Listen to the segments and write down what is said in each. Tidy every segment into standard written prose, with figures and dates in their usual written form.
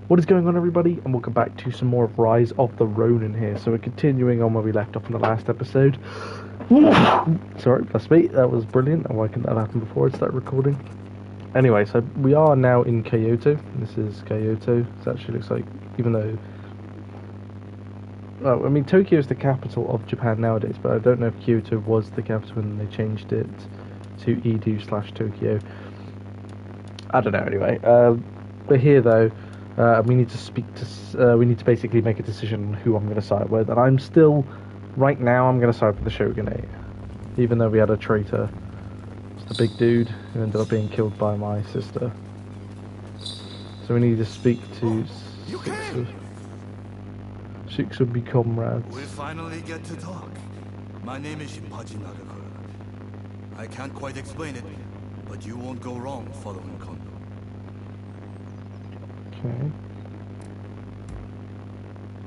What is going on, everybody, and welcome back to some more of Rise of the Ronin here. So we're continuing on where we left off in the last episode. Sorry, that's me. That was brilliant. Why couldn't that happen before I start recording? Anyway, so we are now in Kyoto. This is Kyoto. It actually looks like, even though... Well, I mean, Tokyo is the capital of Japan nowadays, but I don't know if Kyoto was the capital when they changed it to Edo/Tokyo. I don't know, anyway. We're here, though. We need to speak to. We need to basically make a decision on who I'm going to side with, and I'm still, right now, I'm going to side with the Shogunate, even though we had a traitor. It's the big dude who ended up being killed by my sister. So we need to speak to six of my comrades. We finally get to talk. My name is Shinpachi Nagakura. I can't quite explain it, but you won't go wrong following Kondo. Okay.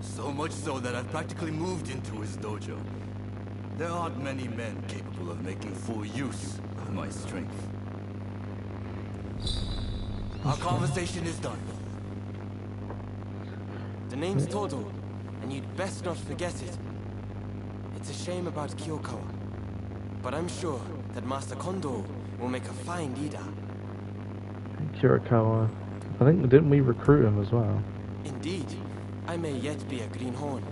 So much so that I've practically moved into his dojo. There aren't many men capable of making full use of my strength. Our conversation is done. The name's Todo, and you'd best not forget it. It's a shame about Kyokawa, but I'm sure that Master Kondo will make a fine leader. Kurikawa. I think, didn't we recruit him as well? Indeed. I may yet be a greenhorn,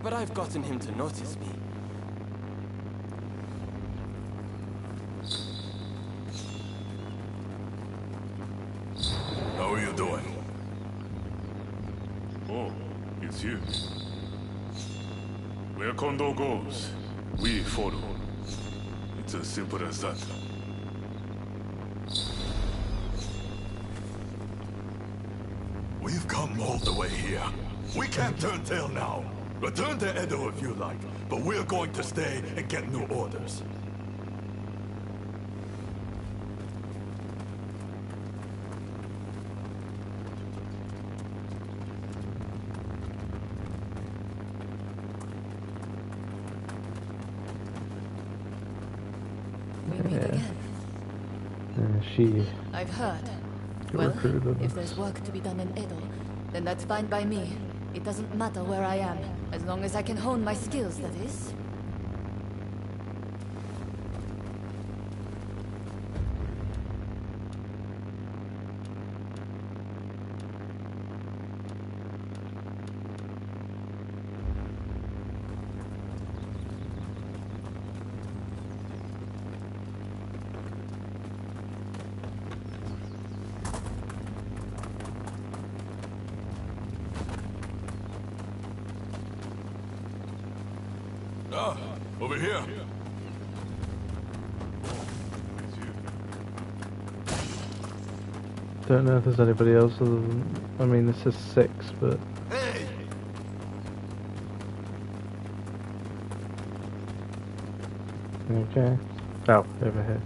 but I've gotten him to notice me. How are you doing? Oh, it's you. Where Kondo goes, we follow. It's as simple as that. We've come all the way here. We can't turn tail now. Return to Edo if you like, but we're going to stay and get new orders. I've heard. Well, if there's work to be done in Edo, then that's fine by me. It doesn't matter where I am, as long as I can hone my skills, that is. Over here. Don't know if there's anybody else other than... I mean, this is 6, but... Hey! Okay. Oh, over here.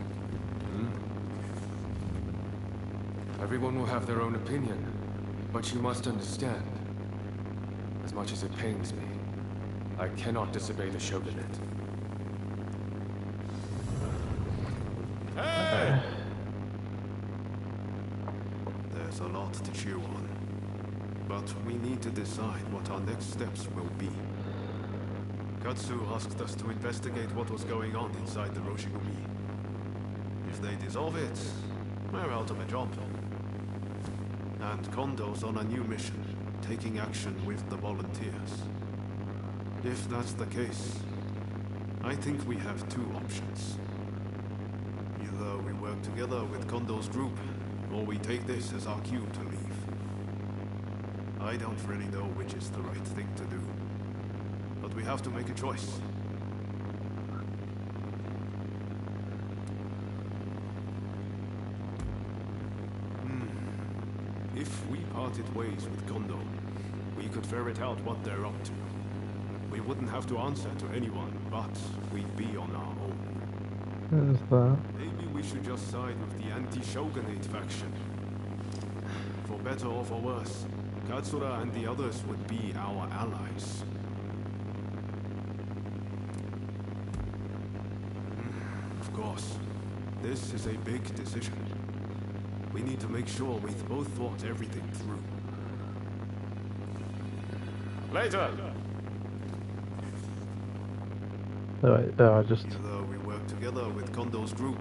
Everyone will have their own opinion, but you must understand. As much as it pains me, I cannot disobey the Shogunate. Hey! There's a lot to chew on, but we need to decide what our next steps will be. Katsu asked us to investigate what was going on inside the Roshigumi. If they dissolve it, we're out of a job. And Kondo's on a new mission, taking action with the volunteers. If that's the case, I think we have two options. Either we work together with Kondo's group, or we take this as our cue to leave. I don't really know which is the right thing to do, but we have to make a choice. If we parted ways with Kondo, we could ferret out what they're up to. We wouldn't have to answer to anyone, but we'd be on our own. There's that. Maybe we should just side with the anti-Shogunate faction. For better or for worse, Katsura and the others would be our allies. Of course, this is a big decision. We need to make sure we've both thought everything through. Later! Alright, I just... Either we work together with Kondo's group,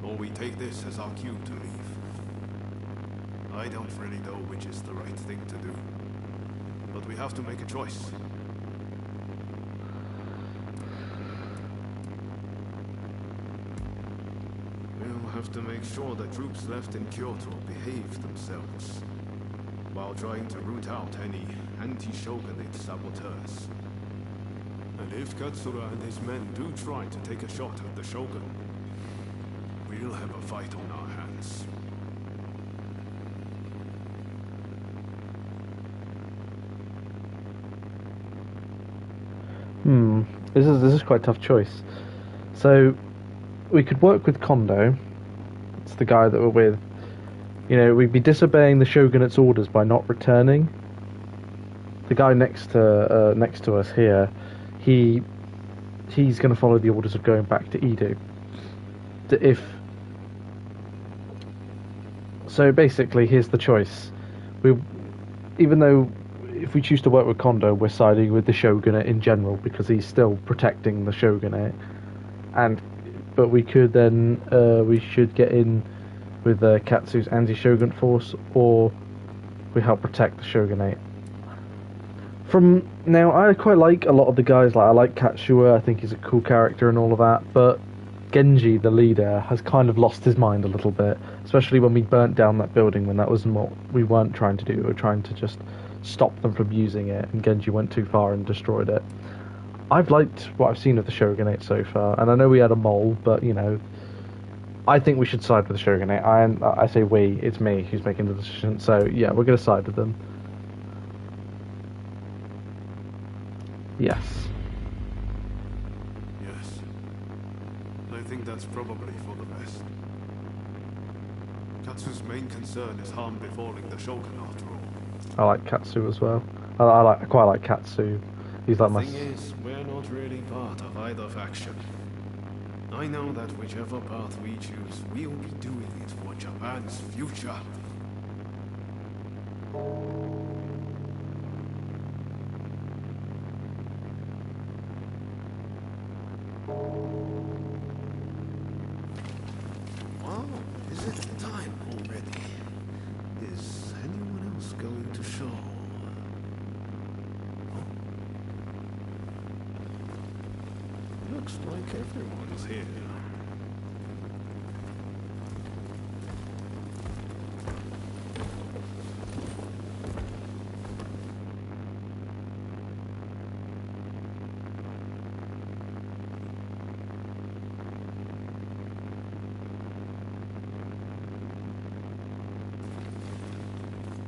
or we take this as our cue to leave. I don't really know which is the right thing to do, but we have to make a choice. We'll have to make sure the troops left in Kyoto behave themselves, while trying to root out any anti-shogunate saboteurs. And if Katsura and his men do try to take a shot at the shogun, we'll have a fight on our hands. This is quite a tough choice. So we could work with Kondo. It's the guy that we're with. You know, we'd be disobeying the shogunate's orders by not returning. The guy next to us here, he's going to follow the orders of going back to Edo. So basically, here's the choice. Even though if we choose to work with Kondo, we're siding with the shogunate in general because he's still protecting the shogunate. But we could then we should get in with Katsu's anti-shogunate force, or we help protect the shogunate. From now, I quite like a lot of the guys. Like I like Katsura. I think he's a cool character and all of that. But Genji, the leader, has kind of lost his mind a little bit, especially when we burnt down that building. When that wasn't what we weren't trying to do. We were trying to just stop them from using it, and Genji went too far and destroyed it. I've liked what I've seen of the shogunate so far, and I know we had a mole, but you know, I think we should side with the shogunate. I say we, it's me who's making the decision. So yeah, we're going to side with them. Yes. Yes. I think that's probably for the best. Katsu's main concern is harm befalling the shogun after all. I like Katsu as well. I quite like Katsu. He's like my... The thing is, we're not really part of either faction. I know that whichever path we choose, we'll be doing it for Japan's future. Wow, is it time already? Is anyone else going to show? Looks like everyone's here.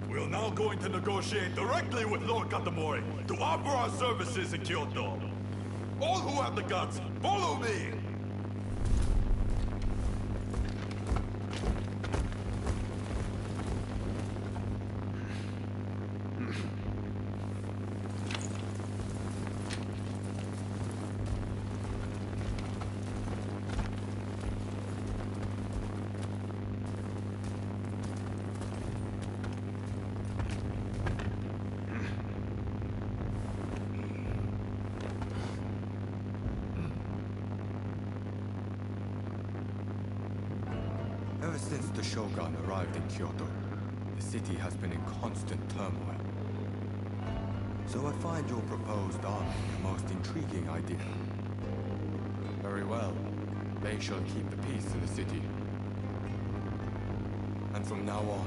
We're now going to negotiate directly with Lord Katamori to offer our services in Kyoto. All who have the guts, follow me! Ever since the Shogun arrived in Kyoto, the city has been in constant turmoil. So I find your proposed army the most intriguing idea. Very well. They shall keep the peace in the city. And from now on,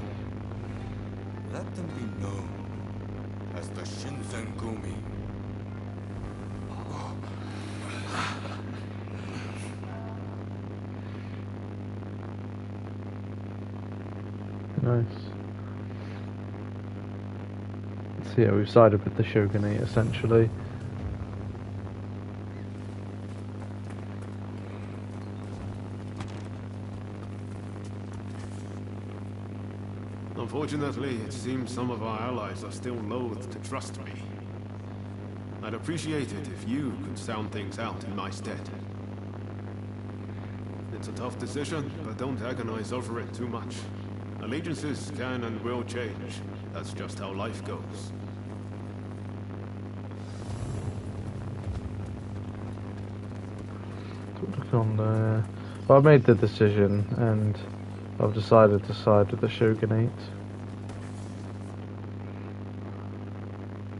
let them be known as the Shinsengumi. Nice. So yeah, we've sided with the shogunate essentially. Unfortunately, it seems some of our allies are still loath to trust me. I'd appreciate it if you could sound things out in my stead. It's a tough decision, but don't agonize over it too much. Allegiances can and will change. That's just how life goes. look on there. Well, I made the decision, and I've decided to side with the Shogunate.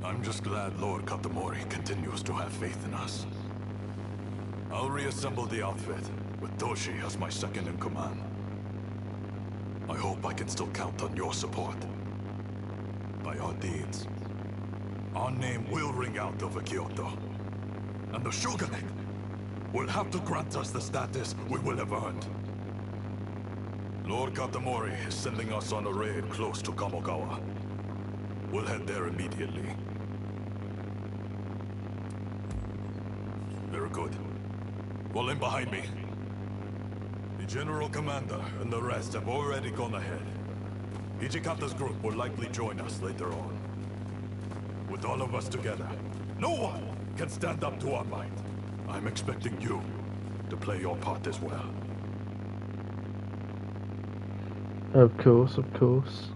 I'm just glad Lord Katamori continues to have faith in us. I'll reassemble the outfit, with Toshi as my second in command. I hope I can still count on your support. By our deeds, our name will ring out over Kyoto. And the Shogunate will have to grant us the status we will have earned. Lord Katamori is sending us on a raid close to Kamogawa. We'll head there immediately. Very good. Fall in behind me. The General Commander and the rest have already gone ahead. Hijikata's group will likely join us later on. With all of us together, no one can stand up to our might. I'm expecting you to play your part as well. Of course, of course.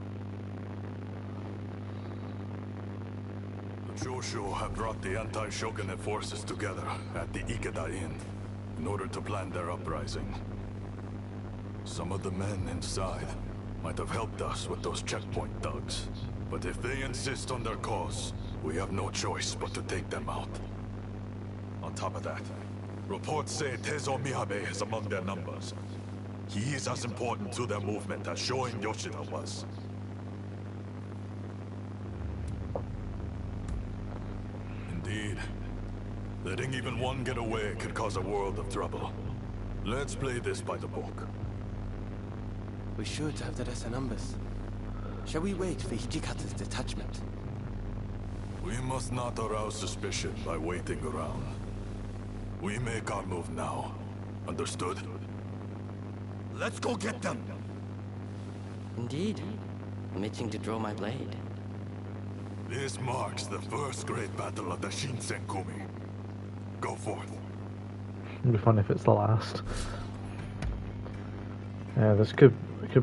The Choshu have brought the anti-shogunate forces together at the Ikeda Inn in order to plan their uprising. Some of the men inside might have helped us with those checkpoint thugs. But if they insist on their cause, we have no choice but to take them out. On top of that, reports say Teizo Miyabe is among their numbers. He is as important to their movement as Shoin Yoshida was. Indeed. Letting even one get away could cause a world of trouble. Let's play this by the book. We should have the lesser numbers. Shall we wait for Hijikata's detachment? We must not arouse suspicion by waiting around. We make our move now. Understood? Let's go get them! Indeed. I'm itching to draw my blade. This marks the first great battle of the Shinsenkumi. Go forth. It'd be fun if it's the last. Yeah, this could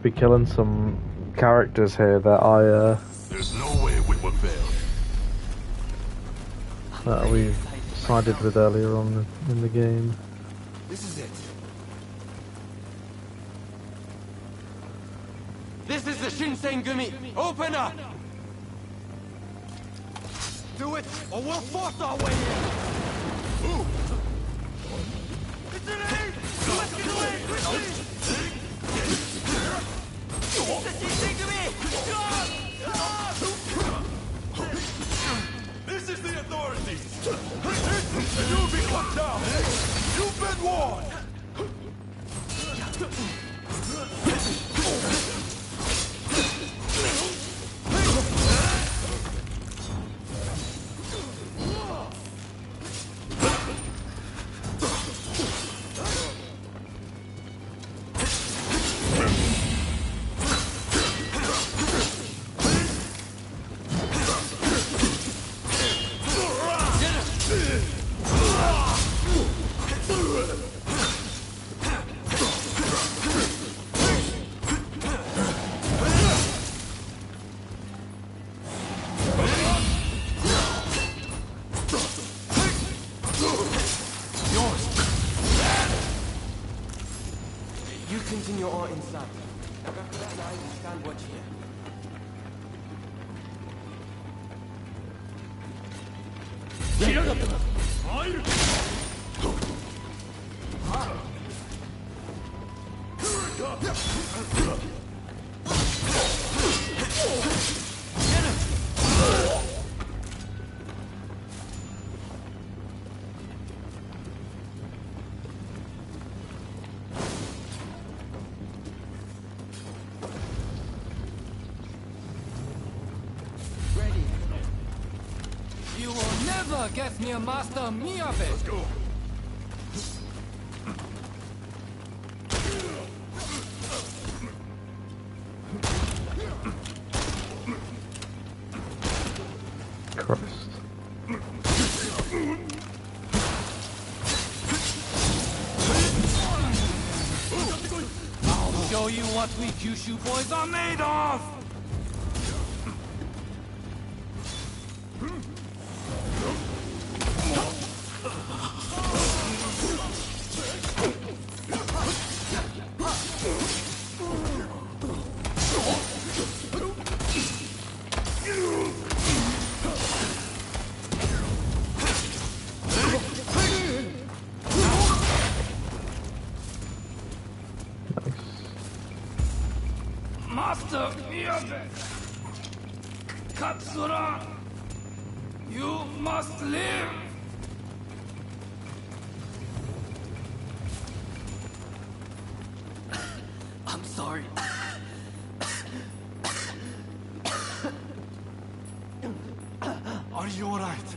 be killing some characters here that There's no way we will fail. that we sided with earlier on in the game. This is it. This is the Shinsengumi! Open up! Do it, or we'll force our way in! Ooh. It's an aid! Let's get away, quickly! It's the Shinsengumi! This is the authorities! And you'll be cut down! You've been warned! Continue on inside. Now after that, I will stand watch here. You will never get near Master Miyabe! Let's go! Christ. I'll show you what we Kyushu boys are made of! Miyabe! Katsura! You must live! I'm sorry. Are you alright?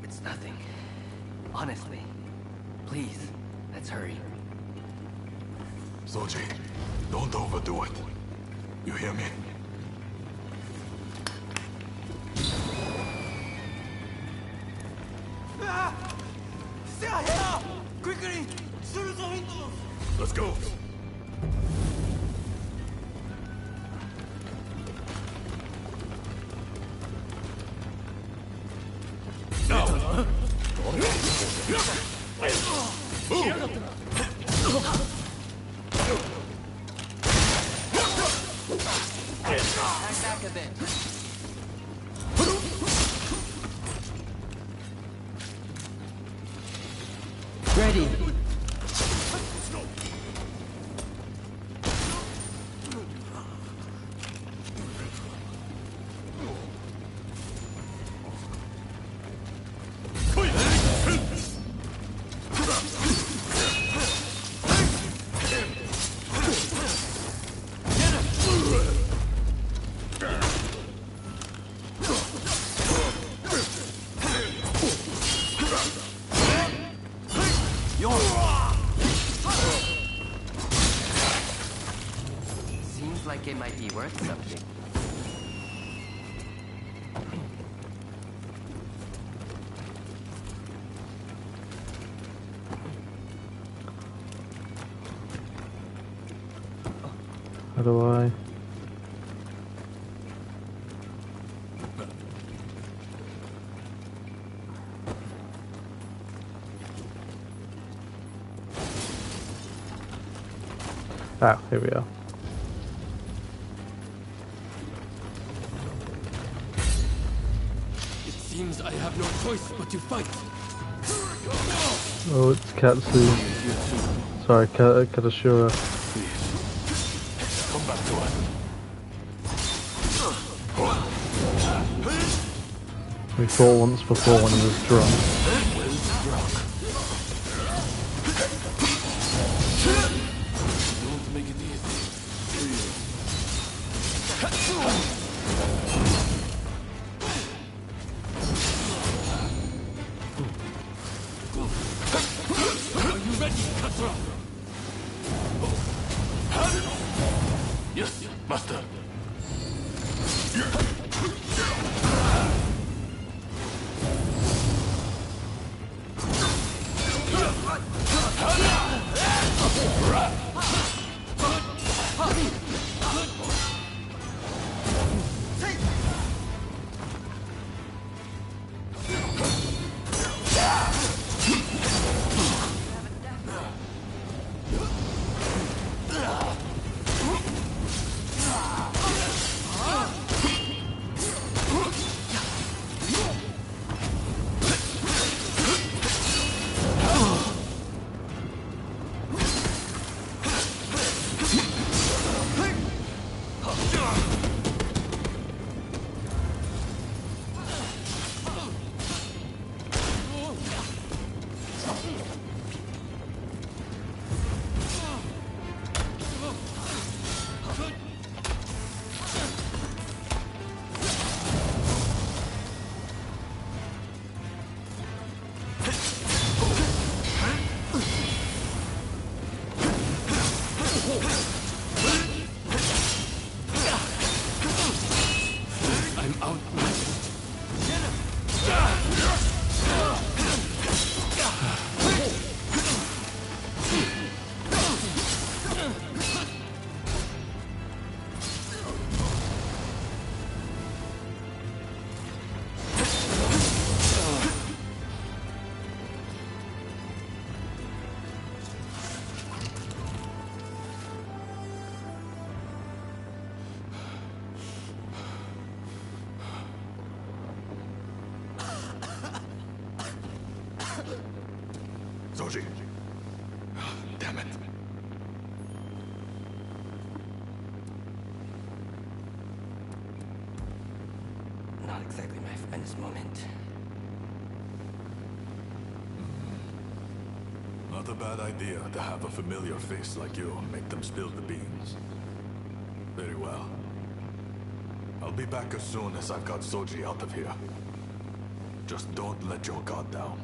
It's nothing. Honestly. Please, let's hurry. Soji, don't overdo it. You hear me? Quickly! Through the windows! Let's go. Back a bit. Ready. Seems like it might be worth something. How do I? Ah, here we are. It seems I have no choice but to fight. Oh, it's Katsu. Sorry, Katashura. Come back to us. We fought once before when he was drunk. Don't make it easy. Are you ready, Katsura? Yes, master. I'm outmatched. Damn it. Not exactly my finest moment. Not a bad idea to have a familiar face like you make them spill the beans. Very well. I'll be back as soon as I've got Soji out of here. Just don't let your guard down.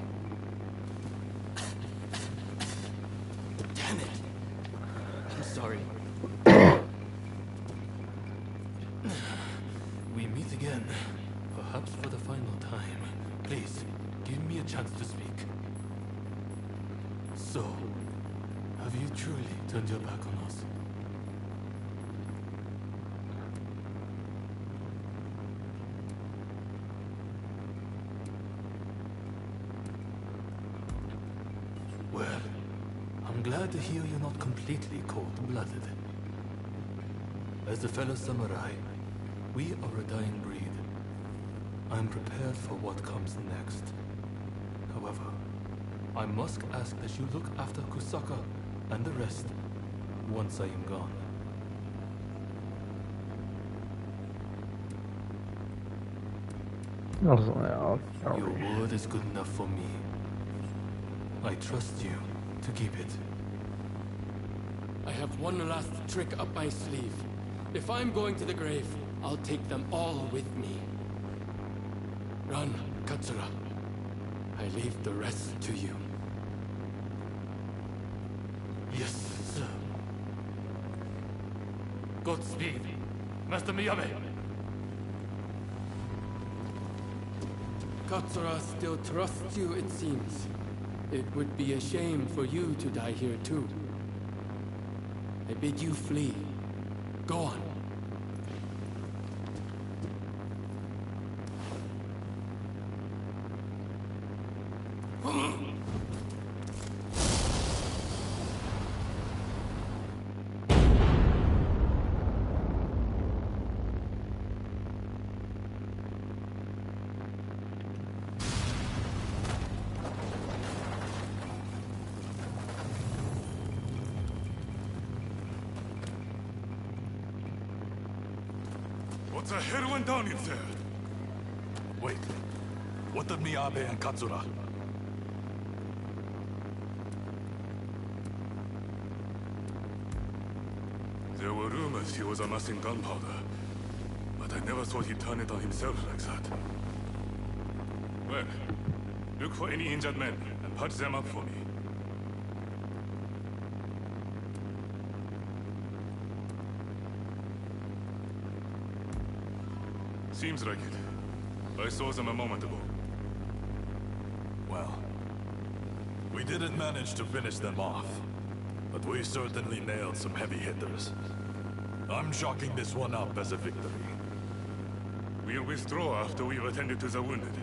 Damn it! I'm sorry. We meet again. Perhaps for the final time. Please, give me a chance to speak. So, have you truly turned your back on us? Well, I'm glad to hear you're not completely cold-blooded. As a fellow samurai, we are a dying breed. I'm prepared for what comes next. However, I must ask that you look after Kusaka and the rest once I am gone. Your word is good enough for me. I trust you to keep it. I have one last trick up my sleeve. If I'm going to the grave, I'll take them all with me. Run, Katsura. I leave the rest to you. Yes, sir. Godspeed, Master Miyabe. Katsura still trusts you, it seems. It would be a shame for you to die here too. I bid you flee. Go on. What's the hell went down in there? Wait, what of Miyabe and Katsura? There were rumors he was amassing gunpowder, but I never thought he'd turn it on himself like that. Well, look for any injured men and patch them up for me. Seems like it. I saw them a moment ago. Well, we didn't manage to finish them off, but we certainly nailed some heavy hitters. I'm chalking this one up as a victory. We'll withdraw after we've attended to the wounded.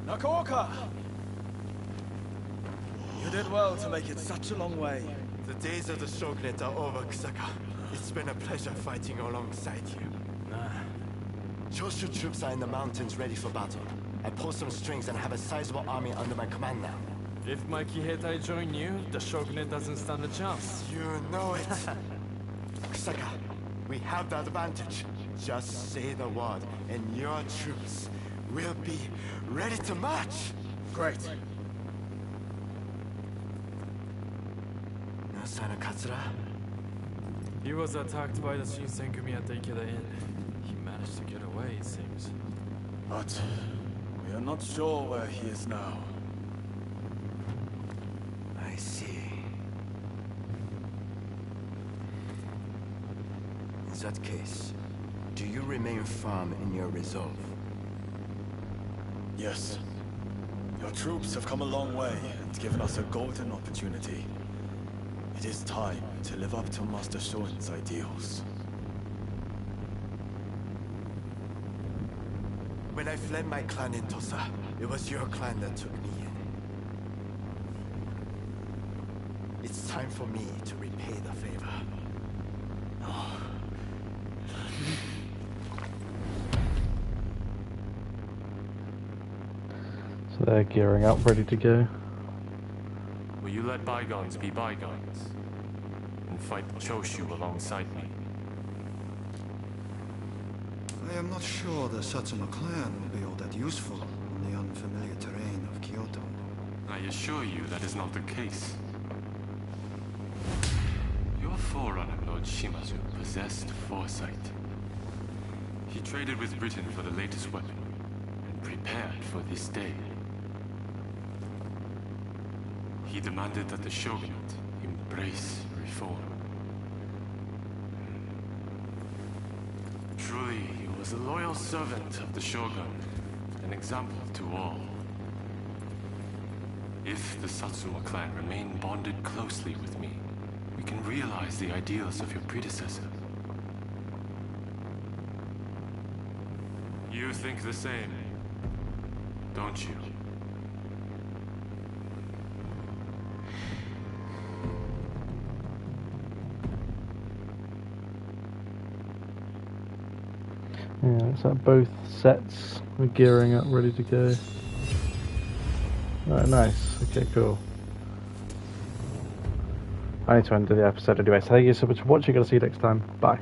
Nakaoka! You did well to make it such a long way. The days of the Shogunate are over, Kusaka. It's been a pleasure fighting alongside you. Choshu troops are in the mountains ready for battle. I pull some strings and have a sizable army under my command now. If my Kiheitai join you, the Shogunate doesn't stand a chance. You know it. Kusaka, we have the advantage. Just say the word, and your troops will be ready to march. Great. No sign of Katsura? He was attacked by the Shinsenkumi at the Ikeda Inn. He managed to get away, it seems. But we are not sure where he is now. I see. In that case, do you remain firm in your resolve? Yes. Your troops have come a long way and given us a golden opportunity. It is time to live up to Master Shoin's ideals. When I fled my clan in Tosa, it was your clan that took me in. It's time for me to repay the favor. Oh. So they're gearing up, ready to go. Will you let bygones be bygones? And fight the Choshu alongside me? I am not sure the Satsuma clan will be all that useful on the unfamiliar terrain of Kyoto. I assure you that is not the case. Your forerunner, Lord Shimazu, possessed foresight. He traded with Britain for the latest weapon, and prepared for this day. He demanded that the shogunate embrace reform. Truly, he was a loyal servant of the shogun, an example to all. If the Satsuma clan remain bonded closely with me, we can realize the ideals of your predecessor. You think the same, don't you? Yeah, so both sets are gearing up, ready to go. Alright, nice. Okay, cool. I need to end the episode anyway, so thank you so much for watching. I'll see you next time. Bye.